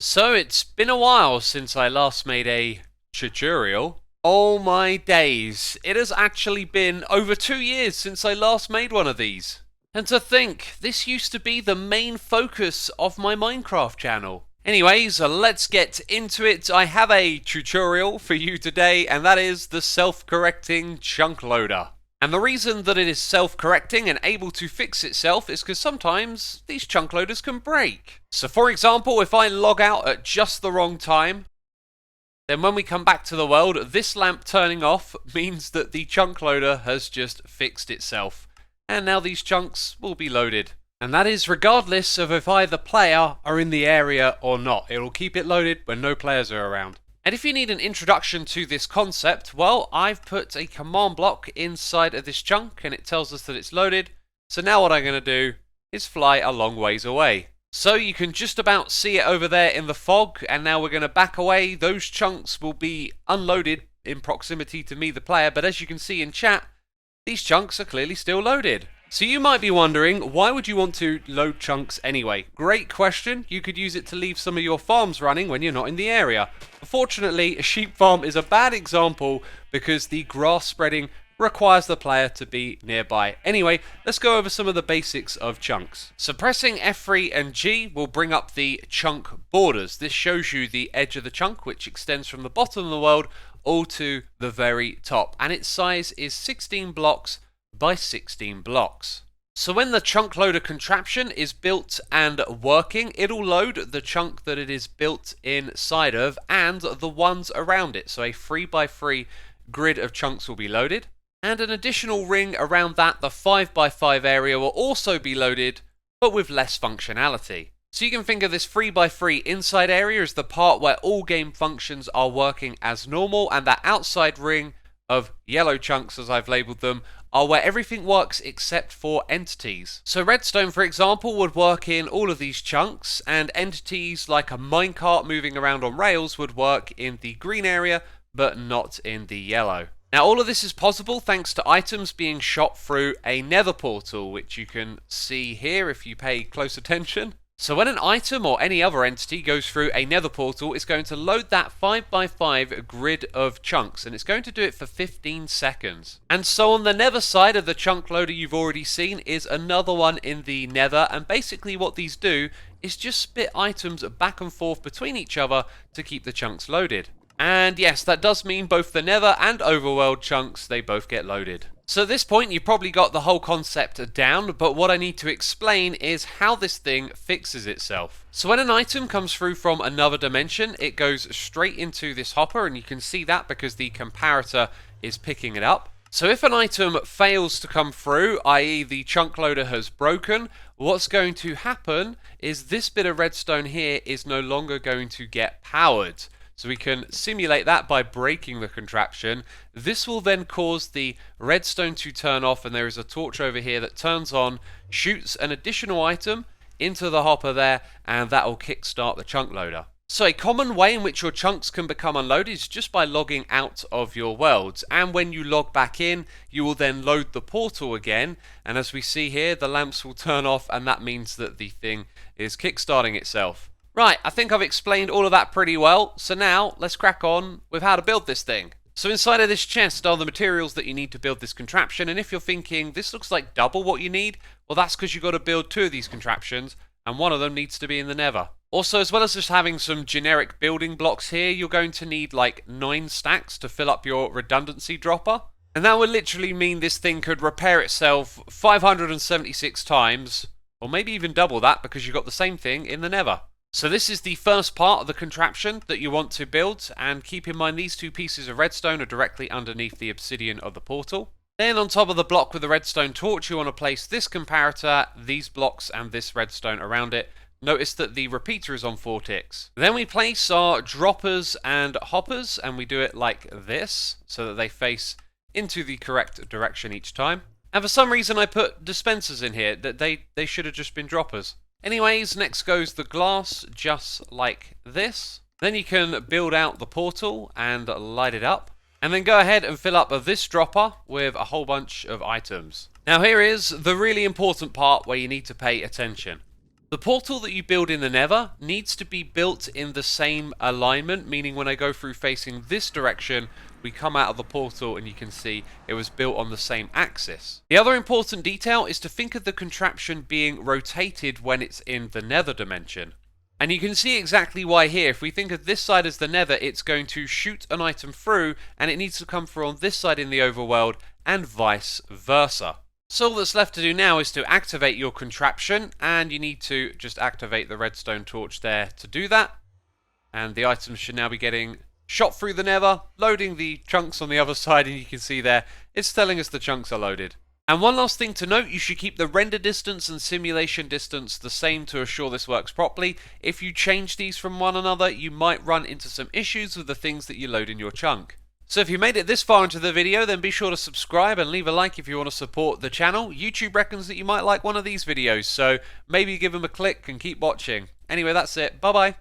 So it's been a while since I last made a tutorial. Oh my days, it has actually been over 2 years since I last made one of these. And to think, this used to be the main focus of my Minecraft channel. Anyways, let's get into it. I have a tutorial for you today, and that is the self-correcting chunk loader. And the reason that it is self-correcting and able to fix itself is because sometimes these chunk loaders can break. So for example, if I log out at just the wrong time, then when we come back to the world, this lamp turning off means that the chunk loader has just fixed itself. And now these chunks will be loaded. And that is regardless of if either player are in the area or not. It will keep it loaded when no players are around. And if you need an introduction to this concept, well, I've put a command block inside of this chunk and it tells us that it's loaded. So now what I'm going to do is fly a long ways away. So you can just about see it over there in the fog, and now we're going to back away. Those chunks will be unloaded in proximity to me, the player, but as you can see in chat, these chunks are clearly still loaded. So you might be wondering, why would you want to load chunks anyway? Great question. You could use it to leave some of your farms running when you're not in the area. Unfortunately, a sheep farm is a bad example because the grass spreading requires the player to be nearby. Anyway, let's go over some of the basics of chunks. So pressing F3 and G will bring up the chunk borders. This shows you the edge of the chunk, which extends from the bottom of the world all to the very top. And its size is 16 blocks by 16 blocks. So when the chunk loader contraption is built and working, it'll load the chunk that it is built inside of and the ones around it. So a 3x3 grid of chunks will be loaded. And an additional ring around that, the 5x5 area, will also be loaded, but with less functionality. So you can think of this 3x3 inside area as the part where all game functions are working as normal, and that outside ring of yellow chunks, as I've labelled them, are where everything works except for entities. So redstone, for example, would work in all of these chunks, and entities like a minecart moving around on rails would work in the green area, but not in the yellow. Now all of this is possible thanks to items being shot through a nether portal, which you can see here if you pay close attention. So when an item or any other entity goes through a nether portal, it's going to load that 5x5 grid of chunks, and it's going to do it for 15 seconds. And so on the nether side of the chunk loader you've already seen is another one in the nether, and basically what these do is just spit items back and forth between each other to keep the chunks loaded. And yes, that does mean both the nether and overworld chunks, they both get loaded. So at this point, you've probably got the whole concept down, but what I need to explain is how this thing fixes itself. So when an item comes through from another dimension, it goes straight into this hopper, and you can see that because the comparator is picking it up. So if an item fails to come through, i.e. the chunk loader has broken, what's going to happen is this bit of redstone here is no longer going to get powered. So we can simulate that by breaking the contraption. This will then cause the redstone to turn off, and there is a torch over here that turns on, shoots an additional item into the hopper there, and that will kickstart the chunk loader. So a common way in which your chunks can become unloaded is just by logging out of your worlds, and when you log back in, you will then load the portal again, and as we see here, the lamps will turn off, and that means that the thing is kickstarting itself. Right, I think I've explained all of that pretty well, so now let's crack on with how to build this thing. So inside of this chest are the materials that you need to build this contraption, and if you're thinking, this looks like double what you need, well that's because you've got to build two of these contraptions, and one of them needs to be in the nether. Also, as well as just having some generic building blocks here, you're going to need like 9 stacks to fill up your redundancy dropper. And that would literally mean this thing could repair itself 576 times, or maybe even double that because you've got the same thing in the nether. So this is the first part of the contraption that you want to build, and keep in mind these two pieces of redstone are directly underneath the obsidian of the portal. Then on top of the block with the redstone torch you want to place this comparator, these blocks and this redstone around it. Notice that the repeater is on 4 ticks. Then we place our droppers and hoppers, and we do it like this so that they face into the correct direction each time. And for some reason I put dispensers in here, that they should have just been droppers. Anyways, next goes the glass, just like this. Then you can build out the portal and light it up. And then go ahead and fill up this dropper with a whole bunch of items. Now here is the really important part where you need to pay attention. The portal that you build in the Nether needs to be built in the same alignment, meaning when I go through facing this direction, we come out of the portal and you can see it was built on the same axis. The other important detail is to think of the contraption being rotated when it's in the Nether dimension. And you can see exactly why here. If we think of this side as the Nether, it's going to shoot an item through and it needs to come through on this side in the overworld and vice versa. So all that's left to do now is to activate your contraption, and you need to just activate the redstone torch there to do that. And the items should now be getting shot through the Nether, loading the chunks on the other side, and you can see there, it's telling us the chunks are loaded. And one last thing to note, you should keep the render distance and simulation distance the same to assure this works properly. If you change these from one another, you might run into some issues with the things that you load in your chunk. So if you made it this far into the video, then be sure to subscribe and leave a like if you want to support the channel. YouTube reckons that you might like one of these videos, so maybe give them a click and keep watching. Anyway, that's it. Bye bye.